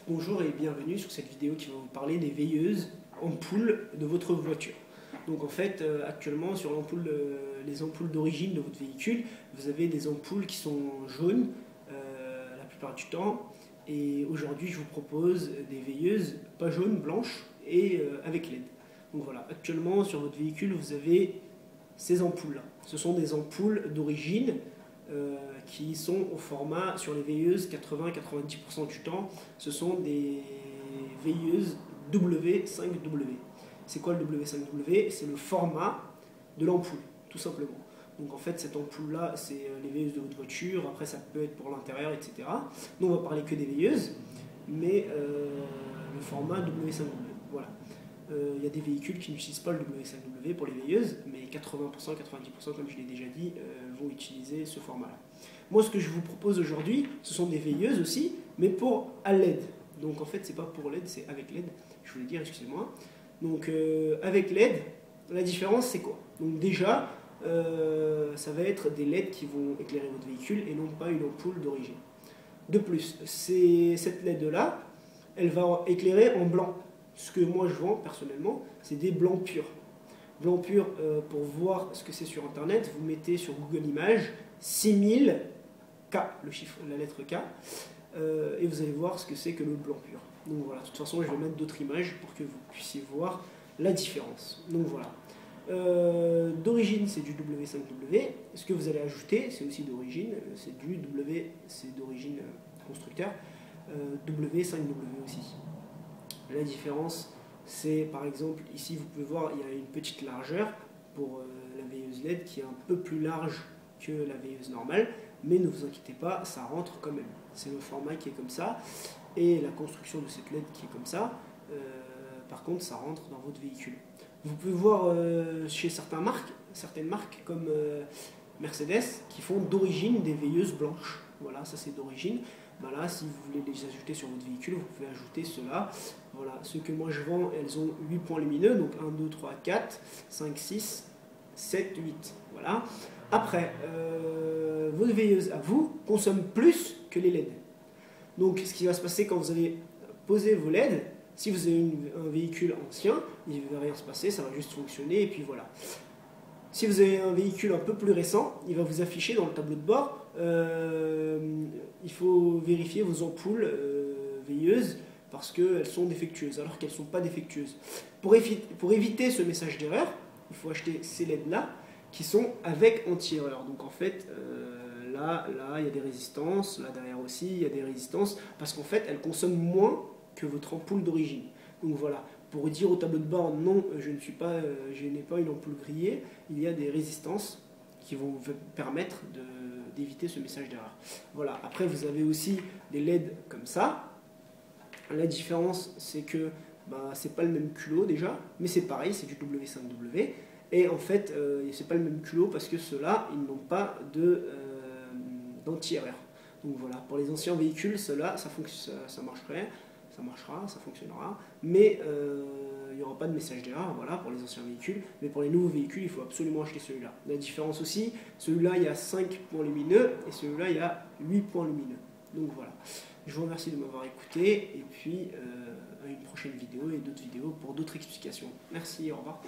Bonjour et bienvenue sur cette vidéo qui va vous parler des veilleuses ampoules de votre voiture. Donc en fait, actuellement sur les ampoules d'origine de votre véhicule, vous avez des ampoules qui sont jaunes la plupart du temps. Et aujourd'hui, je vous propose des veilleuses pas jaunes, blanches et avec LED. Donc voilà, actuellement sur votre véhicule, vous avez ces ampoules-là. Ce sont des ampoules d'origine qui sont au format, sur les veilleuses, 80-90% du temps, ce sont des veilleuses W5W. C'est quoi le W5W? C'est le format de l'ampoule, tout simplement. Donc en fait, cette ampoule-là, c'est les veilleuses de votre voiture, après ça peut être pour l'intérieur, etc. Nous, on va parler que des veilleuses, mais le format W5W, voilà. Il y a des véhicules qui n'utilisent pas le W5W pour les veilleuses, mais 80%, 90%, comme je l'ai déjà dit, vont utiliser ce format-là. Moi, ce que je vous propose aujourd'hui, ce sont des veilleuses aussi, mais pour à LED. Donc en fait, c'est pas pour LED, c'est avec LED. Je voulais dire, excusez-moi. Donc avec LED, la différence c'est quoi? Donc déjà, ça va être des LED qui vont éclairer votre véhicule et non pas une ampoule d'origine. De plus, cette LED-là, elle va éclairer en blanc. Ce que moi je vends personnellement, c'est des blancs purs. Blanc pur, pour voir ce que c'est sur internet, vous mettez sur Google Images 6000 K, le chiffre, la lettre K, et vous allez voir ce que c'est que le blanc pur. Donc voilà, de toute façon, je vais mettre d'autres images pour que vous puissiez voir la différence. Donc voilà. D'origine, c'est du W5W. Ce que vous allez ajouter, c'est aussi d'origine, c'est du W, c'est d'origine constructeur, W5W aussi. La différence, c'est par exemple, ici vous pouvez voir, il y a une petite largeur pour la veilleuse LED qui est un peu plus large que la veilleuse normale, mais ne vous inquiétez pas, ça rentre quand même. C'est le format qui est comme ça, et la construction de cette LED qui est comme ça, par contre ça rentre dans votre véhicule. Vous pouvez voir chez certaines marques comme Mercedes, qui font d'origine des veilleuses blanches. Voilà, ça c'est d'origine. Ben là, si vous voulez les ajouter sur votre véhicule, vous pouvez ajouter cela. Voilà, ceux que moi je vends, elles ont 8 points lumineux, donc 1, 2, 3, 4, 5, 6, 7, 8. Voilà. Après, vos veilleuses à vous consomment plus que les LED. Donc, ce qui va se passer quand vous allez poser vos LED, si vous avez un véhicule ancien, il ne va rien se passer, ça va juste fonctionner, et puis voilà. Si vous avez un véhicule un peu plus récent, il va vous afficher dans le tableau de bord, il faut vérifier vos ampoules veilleuses parce qu'elles sont défectueuses, alors qu'elles ne sont pas défectueuses. Pour éviter ce message d'erreur, il faut acheter ces LED-là qui sont avec anti-erreur. Donc en fait, là, il y a des résistances, là derrière aussi, il y a des résistances, parce qu'en fait, elles consomment moins que votre ampoule d'origine. Donc voilà. Pour dire au tableau de bord non, je n'ai pas une ampoule grillée, il y a des résistances qui vont vous permettre d'éviter ce message d'erreur. Voilà. Après, vous avez aussi des LED comme ça. La différence, c'est que c'est pas le même culot déjà, mais c'est pareil, c'est du W5W. Et en fait, c'est pas le même culot parce que ceux-là, ils n'ont pas d'anti-erreur. Donc voilà, pour les anciens véhicules, ceux-là, ça marcherait. Ça fonctionnera, mais il n'y aura pas de message d'erreur, voilà, pour les anciens véhicules, mais pour les nouveaux véhicules, il faut absolument acheter celui-là. La différence aussi, celui-là, il y a 5 points lumineux, et celui-là, il y a 8 points lumineux. Donc voilà, je vous remercie de m'avoir écouté, et puis à une prochaine vidéo et d'autres vidéos pour d'autres explications. Merci, au revoir.